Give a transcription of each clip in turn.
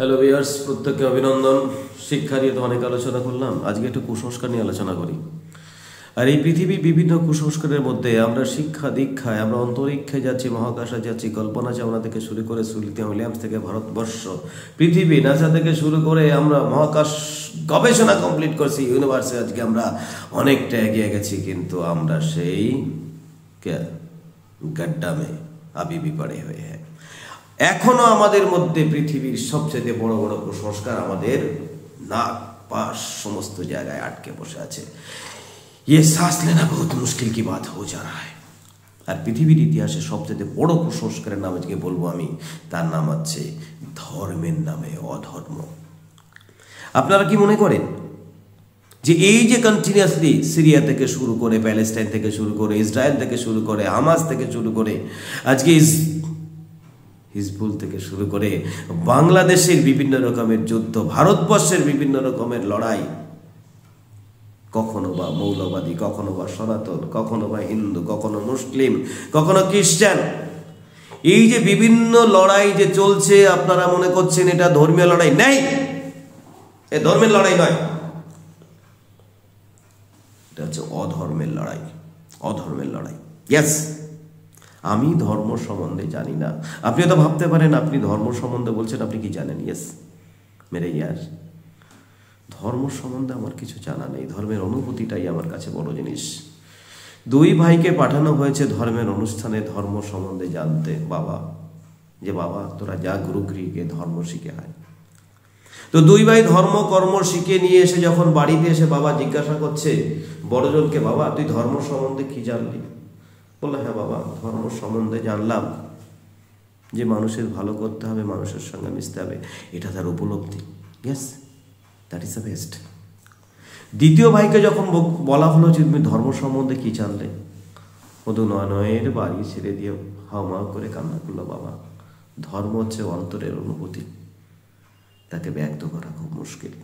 Hello viewers, প্রত্যেককে অভিনন্দন। শিক্ষা নিয়ে তো অনেক আলোচনা করলাম, আজকে একটু কুসংস্কার নিয়ে আলোচনা করি। আর এই পৃথিবীর বিভিন্ন কুসংস্কারের মধ্যে আমরা শিক্ষা দীক্ষায়, আমরা অন্তরিক্ষে যাচ্ছি, মহাকাশে যাচ্ছি, কল্পনা চাওনা থেকে শুরু করে সুলিতিয়া উইলিয়ামস থেকে ভারতবর্ষ, পৃথিবী নাসা থেকে শুরু করে আমরা মহাকাশ গবেষণা কমপ্লিট করছি, ইউনিভার্সে আজকে আমরা অনেকটা এগিয়ে গেছি, কিন্তু আমরা সেই গড্ডা মে আবি ভি পড়ে হয়ে হ্যাঁ। এখনো আমাদের মধ্যে পৃথিবীর সবচেয়ে বড় বড় কুসংস্কার আমাদের নাক পাশ সমস্ত জায়গায় আটকে বসে আছে। ये सांस लेना बहुत मुश्किल की बात हो जा रहा है। আর পৃথিবীর ইতিহাসে সবচেয়ে বড় কুসংস্কারের নাম আজকে বলবো আমি, তার নাম হচ্ছে ধর্মের নামে অধর্ম। আপনারা কি মনে করেন যে এই যে কন্টিনিউয়াসলি সিরিয়া থেকে শুরু করে, প্যালেস্টাইন থেকে শুরু করে, ইসরায়েল থেকে শুরু করে, হামাস থেকে শুরু করে, আজকে হিজবুল থেকে শুরু করে বাংলাদেশের বিভিন্ন রকমের যুদ্ধ, ভারতবর্ষের বিভিন্ন রকমের লড়াই, কখনো বা মৌলবাদী, কখনো বা সনাতন, কখনো বা হিন্দু, কখনো মুসলিম, কখনো খ্রিস্টান, এই যে বিভিন্ন লড়াই যে চলছে, আপনারা মনে করছেন এটা ধর্মীয় লড়াই? নেই, এ ধর্মের লড়াই নয়, এটা হচ্ছে অধর্মের লড়াই। অধর্মের লড়াই। ইয়েস, আমি ধর্ম সম্বন্ধে জানি না। আপনি তো ভাবতে পারেন আপনি ধর্ম সম্বন্ধে বলছেন, আপনি কি জানেন? ইয়েস মেরে ইয়ার, ধর্ম সম্বন্ধে আমার কিছু জানা নেই। ধর্মের অনুভূতিটাই আমার কাছে বড় জিনিস। দুই ভাইকে পাঠানো হয়েছে ধর্মের অনুষ্ঠানে ধর্ম সম্বন্ধে জানতে, বাবা, যে বাবা তোরা যা গুরুগৃহকে ধর্ম শিখে আয়। তো দুই ভাই ধর্ম কর্ম শিখে নিয়ে এসে যখন বাড়িতে এসে বাবা জিজ্ঞাসা করছে বড়জনকে, বাবা তুই ধর্ম সম্বন্ধে কি জানলি? বললো, হ্যাঁ বাবা, ধর্ম সম্বন্ধে জানলাম যে মানুষের ভালো করতে হবে, মানুষের সঙ্গে মিশতে হবে, এটা তার উপলব্ধি। Yes, that is the best. দ্বিতীয় ভাইকে যখন বলা হলো যে তুমি ধর্ম সম্বন্ধে কি জানলে, মধু নয়নের বাড়ি ছেড়ে দিয়ে হাওমা করে কান্না করলো, বাবা ধর্ম হচ্ছে অন্তরের অনুভূতি, তাকে ব্যক্ত করা খুব মুশকিল।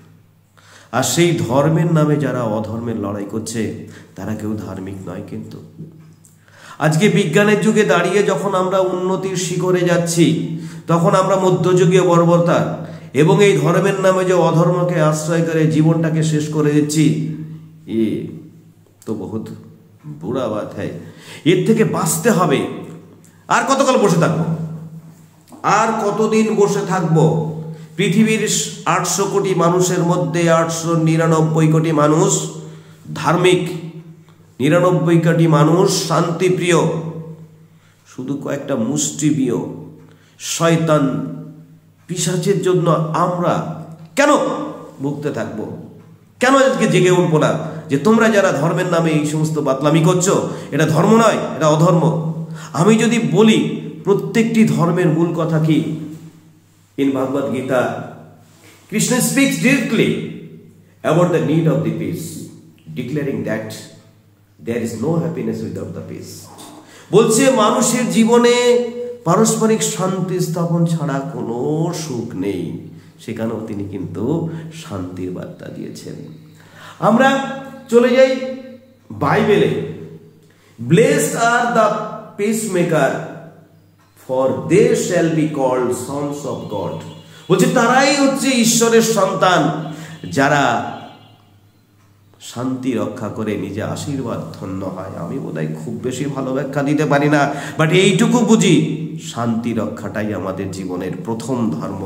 আর সেই ধর্মের নামে যারা অধর্মের লড়াই করছে তারা কেউ ধার্মিক নয়। কিন্তু আজকে বিজ্ঞানের যুগে দাঁড়িয়ে যখন আমরা উন্নতির শিখরে যাচ্ছি, তখন আমরা মধ্যযুগীয় বর্বরতা এবং এই ধর্মের নামে যে অধর্মকে আশ্রয় করে জীবনটাকে শেষ করে দিচ্ছি, এ তো বহুত বুড়া বাত হ্যায়। এর থেকে বাঁচতে হবে। আর কতকাল বসে থাকবো? আর কতদিন বসে থাকবো? পৃথিবীর 800 কোটি মানুষের মধ্যে 899 কোটি মানুষ ধার্মিক, 99 কোটি মানুষ শান্তিপ্রিয়, শুধু কয়েকটা মুষ্টিমেয় শয়তান পিশাচের জন্য আমরা কেন ভুগতে থাকবো? কেন আজকে জেগে উঠবো না যে তোমরা যারা ধর্মের নামে এই সমস্ত বাতলামি করছো, এটা ধর্ম নয়, এটা অধর্ম। আমি যদি বলি প্রত্যেকটি ধর্মের মূল কথা কি? In Bhagavad Gita, Krishna speaks directly about the need of the peace, declaring that there is no happiness without the peace. বলছে মানুষের জীবনে পারস্পরিক শান্তি স্থাপন ছাড়া কোনো সুখ নেই। সেখানেও তিনি কিন্তু শান্তির বার্তা দিয়েছেন। আমরা চলে যাই বাইবেলে। Blessed are the peacemaker, for they shall be called sons of God. বলছে তারাই হচ্ছে ঈশ্বরের সন্তান, যারা শান্তি রক্ষা করে নিজে আশীর্বাদ ধন্য হয়। আমি বোধহয় খুব বেশি ভালো ব্যাখ্যা দিতে পারি না, বাট এইটুকু বুঝি, শান্তি রক্ষাটাই আমাদের জীবনের প্রথম ধর্ম।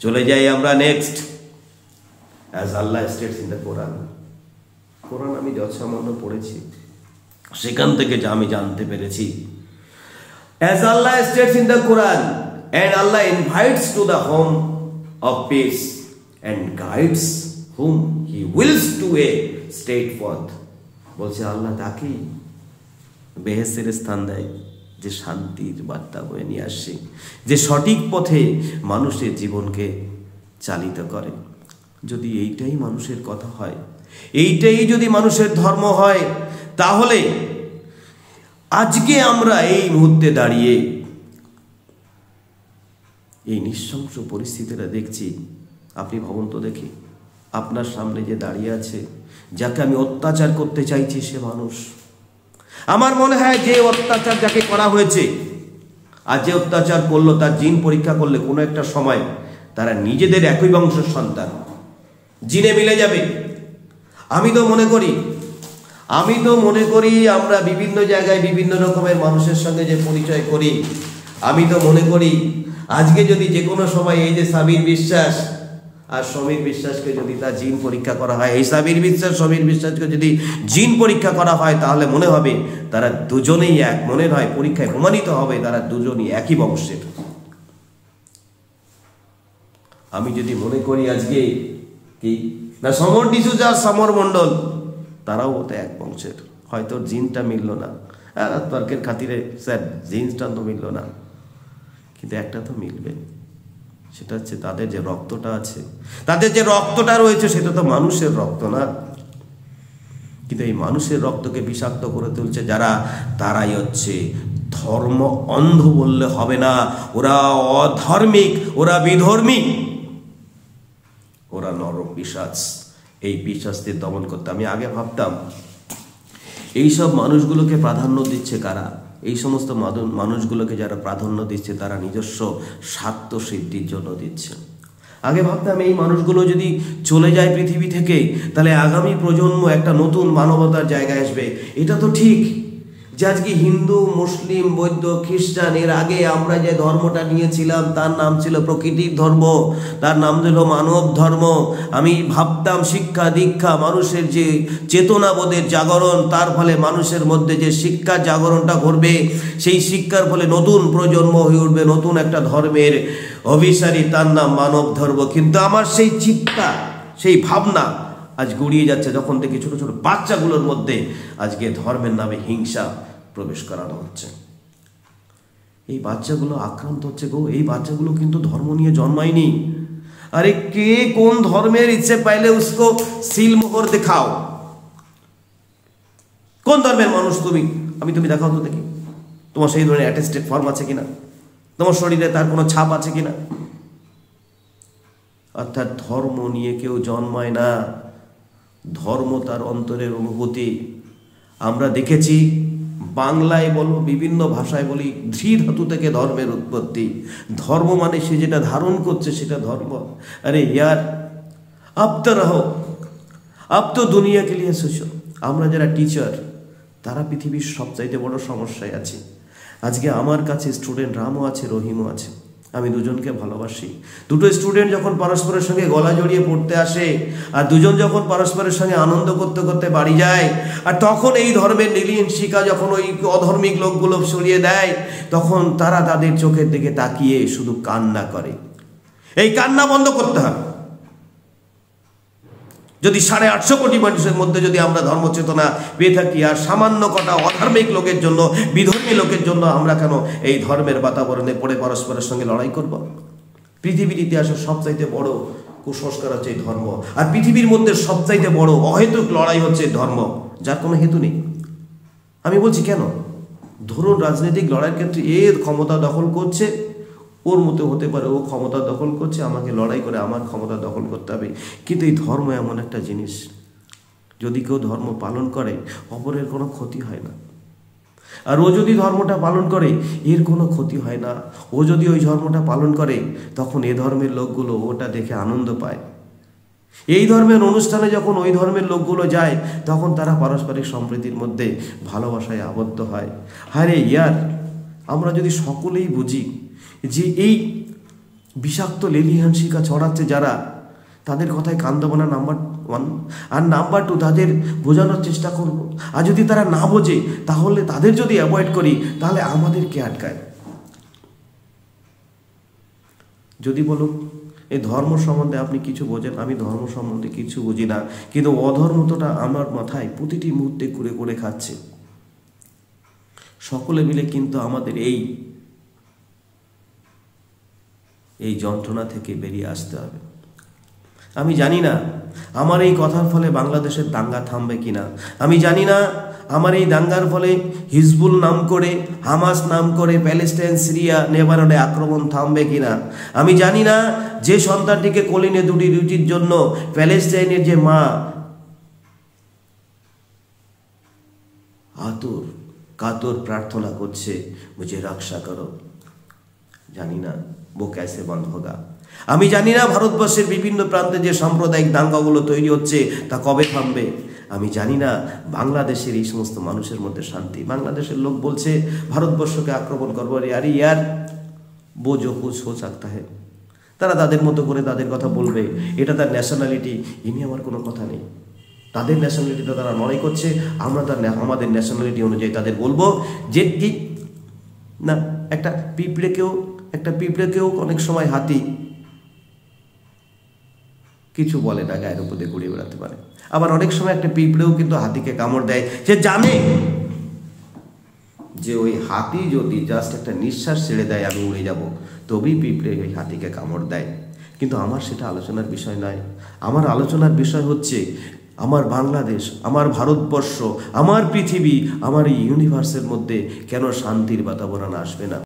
চলে যাই আমরা next. As Allah states in the Quran. Quran আমি যৎসামান্য পড়েছি, সেখান থেকে যা আমি জানতে পেরেছি, as Allah states in the Quran, and Allah invites to the home of peace and guides whom He wills to a straight path. বলছে আল্লাহ তাকেই বেহেশতের স্থান দেয় যে শান্তির বার্তা বয়ে নিয়ে আসে, যে সঠিক পথে মানুষের জীবনকে চালিত করে। যদি এইটাই মানুষের কথা হয়, এইটাই যদি মানুষের ধর্ম হয়, তাহলে আজকে আমরা এই মুহূর্তে দাঁড়িয়ে এই নৃশংস পরিস্থিতিটা দেখছি। আপনি ভাবুন তো দেখি, আপনার সামনে যে দাঁড়িয়ে আছে, যাকে আমি অত্যাচার করতে চাইছি, সে মানুষ। আমার মনে হয় যে অত্যাচার যাকে করা হয়েছে আর যে অত্যাচার করলো, তার জিন পরীক্ষা করলে কোনো একটা সময় তারা নিজেদের একই বংশের সন্তান, জিনে মিলে যাবে। আমি তো মনে করি আমরা বিভিন্ন জায়গায় বিভিন্ন রকমের মানুষের সঙ্গে যে পরিচয় করি, আমি তো মনে করি আজকে যদি যে কোনো সময় এই যে সাবির বিশ্বাস আর সমীর বিশ্বাসকে যদি তার জিন পরীক্ষা করা হয়, এই সাবির বিশ্বাস সমীর বিশ্বাসকে যদি জিন পরীক্ষা করা হয়, তাহলে মনে হবে তারা দুজনেই এক। মনে হয় পরীক্ষায় প্রমাণিত হবে তারা দুজনই একই বংশের। আমি যদি মনে করি আজকে কি না সমর ডিসুজা আর সমর মণ্ডল তারাও হতে এক বংশের, হয়তো জিনটা মিলল না, তর্কের খাতিরে স্যার জিনসটা তো মিলল না, কিন্তু একটা তো মিলবে, সেটা হচ্ছে তাদের যে রক্তটা আছে, তাদের যে রক্তটা রয়েছে সেটা তো মানুষের রক্ত না। কিন্তু এই মানুষের রক্তকে বিষাক্ত করে তুলছে যারা, তারাই হচ্ছে ধর্ম অন্ধ বললে হবে না, ওরা অধর্মিক, ওরা বিধর্মী, ওরা নর পিশাচ। এই পিশাচদের দমন করতে আমি আগে ভাবতাম এইসব মানুষগুলোকে প্রাধান্য দিচ্ছে কারা, এই সমস্ত মানুষগুলোকে যারা প্রাধান্য দিচ্ছে তারা নিজস্ব স্বার্থ সিদ্ধির জন্য দিচ্ছে। আগে ভাবতাম এই মানুষগুলো যদি চলে যায় পৃথিবী থেকে, তাহলে আগামী প্রজন্ম একটা নতুন মানবতার জায়গায় আসবে। এটা তো ঠিক যে আজকে হিন্দু, মুসলিম, বৌদ্ধ, খ্রিস্টান, এর আগে আমরা যে ধর্মটা নিয়েছিলাম তার নাম ছিল প্রকৃতির ধর্ম, তার নাম ছিল মানব ধর্ম। আমি ভাবতাম শিক্ষা দীক্ষা, মানুষের যে চেতনাবোধের জাগরণ, তার ফলে মানুষের মধ্যে যে শিক্ষার জাগরণটা ঘটবে, সেই শিক্ষার ফলে নতুন প্রজন্ম হয়ে উঠবে নতুন একটা ধর্মের অভিসারী, তার নাম মানব ধর্ম। কিন্তু আমার সেই চিন্তা, সেই ভাবনা আজ গড়িয়ে যাচ্ছে যখন থেকে ছোট ছোট বাচ্চাগুলোর মধ্যে আজকে ধর্মের নামে হিংসা প্রবেশ করানো হচ্ছে। এই বাচ্চাগুলো আক্রান্ত হচ্ছে গো, এই বাচ্চাগুলো কিন্তু ধর্ম নিয়ে জন্মায়নি। আরে কে কোন ধর্মের ইচ্ছে পাইলে উসকো সিলমোহর দেখাও। কোন ধর্মের মানুষ তুমি দেখাও তো দেখি, তোমার সেই ধরনের অ্যাটেস্টেড ফর্ম আছে কিনা, তোমার শরীরে তার কোনো ছাপ আছে কিনা। অর্থাৎ ধর্ম নিয়ে কেউ জন্মায় না, ধর্ম তার অন্তরের অনুভূতি। আমরা দেখেছি বাংলায় বলো, বিভিন্ন ভাষায় বলি, ধৃ ধাতু থেকে ধর্মের উৎপত্তি। ধর্ম মানে সে যেটা ধারণ করছে সেটা ধর্ম। আরে ইয়ার আব তো রহো, আব তো দুনিয়া কে লিয়ে সোচো। আমরা যারা টিচার তারা পৃথিবীর সবচাইতে বড় সমস্যায় আছি। আজকে আমার কাছে স্টুডেন্ট রামও আছে, রহিমও আছে, আমি দুজনকে ভালোবাসি। দুটো স্টুডেন্ট যখন পরস্পরের সঙ্গে গলা জড়িয়ে পড়তে আসে, আর দুজন যখন পরস্পরের সঙ্গে আনন্দ করতে করতে বাড়ি যায়, আর তখন এই ধর্মের নীলিন শিকা যখন ওই অধর্মিক লোকগুলো সরিয়ে দেয়, তখন তারা তাদের চোখের দিকে তাকিয়ে শুধু কান্না করে। এই কান্না বন্ধ করতে হবে। যদি 850 কোটি মানুষের মধ্যে যদি আমরা ধর্মচেতনা পেয়ে থাকি, আর সামান্য কটা অধার্মিক লোকের জন্য, বিধর্মী লোকের জন্য আমরা কেন এই ধর্মের বাতাবরণে পড়ে পরস্পরের সঙ্গে লড়াই করব? পৃথিবীর ইতিহাসের সবচাইতে বড় কুসংস্কার হচ্ছে এই ধর্ম, আর পৃথিবীর মধ্যে সবচাইতে বড় অহেতুক লড়াই হচ্ছে ধর্ম, যার কোনো হেতু নেই। আমি বলছি কেন, ধরুন রাজনৈতিক লড়াইয়ের ক্ষেত্রে এর ক্ষমতা দখল করছে, ওর মতো হতে পারে ও ক্ষমতা দখল করছে, আমাকে লড়াই করে আমার ক্ষমতা দখল করতে হবে। কিন্তু এই ধর্ম এমন একটা জিনিস, যদি কেউ ধর্ম পালন করে অপরের কোনো ক্ষতি হয় না, আর ও যদি ধর্মটা পালন করে এর কোনো ক্ষতি হয় না। ও যদি ওই ধর্মটা পালন করে তখন এ ধর্মের লোকগুলো ওটা দেখে আনন্দ পায়। এই ধর্মের অনুষ্ঠানে যখন ওই ধর্মের লোকগুলো যায় তখন তারা পারস্পরিক সম্প্রীতির মধ্যে ভালোবাসায় আবদ্ধ হয়। আরে ইয়ার, আমরা যদি সকলেই বুঝি যে এই বিষাক্ত লেলিহান শিকা ছড়াচ্ছে যারা, তাদের কথায় কান দেবো না, নাম্বার 1, আর নাম্বার 2 তাদের বোঝানোর চেষ্টা করব। আর যদি তারা না বোঝে তাহলে তাদের যদি অ্যাভয়েড করি তাহলে আমাদের কে আটকায়? যদি বলো এই ধর্ম সম্বন্ধে আপনি কিছু বোঝেন, আমি ধর্ম সম্বন্ধে কিছু বুঝি না, কিন্তু অধর্মটা আমার মাথায় প্রতিটি মুহূর্তে করে করে খাচ্ছে। সকলে মিলে কিন্তু আমাদের এই যন্ত্রণা থেকে বেরিয়ে আসতে হবে। আমি জানি না আমার এই কথার ফলে বাংলাদেশের দাঙ্গা থামবে কিনা, আমি জানি না আমার এই দাঙ্গার ফলে হিজবুল নাম করে, হামাস নাম করে প্যালেস্টাইন, সিরিয়া, লেবাননে আক্রমণ থামবে কিনা, আমি জানি না যে সন্তানটিকে কোলিনে দুটি রুটির জন্য প্যালেস্টাইনের যে মা আতুর কাতর প্রার্থনা করছে, মুঝে রক্ষা করো, জানি না वो कैसे बंद होगा। আমি জানি না ভারতবর্ষের বিভিন্ন প্রান্তে যে সাম্প্রদায়িক দাঙ্গাগুলো তৈরি হচ্ছে তা কবে থামবে। আমি জানি না বাংলাদেশের এই সমস্ত মানুষের মধ্যে শান্তি। বাংলাদেশের লোক বলছে ভারতবর্ষকে আক্রমণ করবো, আরে ইয়ার বোঝো কুছ হো सकता है। তারা তাদের মতো করে তাদের কথা বলবে, এটা তার ন্যাশনালিটি, এ নিয়ে আমার কোনো কথা নেই। তাদের ন্যাশনালিটিটা তারা লড়াই করছে, আমরা আমাদের ন্যাশনালিটি অনুযায়ী তাদের বলবো যে কি না, একটা পিঁপড়েকেও অনেক সময় হাতি কিছু বলে না, গায়ের উপর দিয়ে ঘুরিয়ে বেড়াতে পারে। আবার অনেক সময় একটা পিঁপড়েও কিন্তু হাতিকে কামড় দেয়, সে জানে যে ওই হাতি যদি জাস্ট একটা নিঃশ্বাস ছেড়ে দেয় আমি উড়ে যাব, তবেই পিঁপড়ে ওই হাতিকে কামড় দেয়। কিন্তু আমার সেটা আলোচনার বিষয় নয়। আমার আলোচনার বিষয় হচ্ছে আমার বাংলাদেশ, আমার ভারতবর্ষ, আমার পৃথিবী, আমার এই ইউনিভার্সের মধ্যে কেন শান্তির বাতাবরণ আসবে না।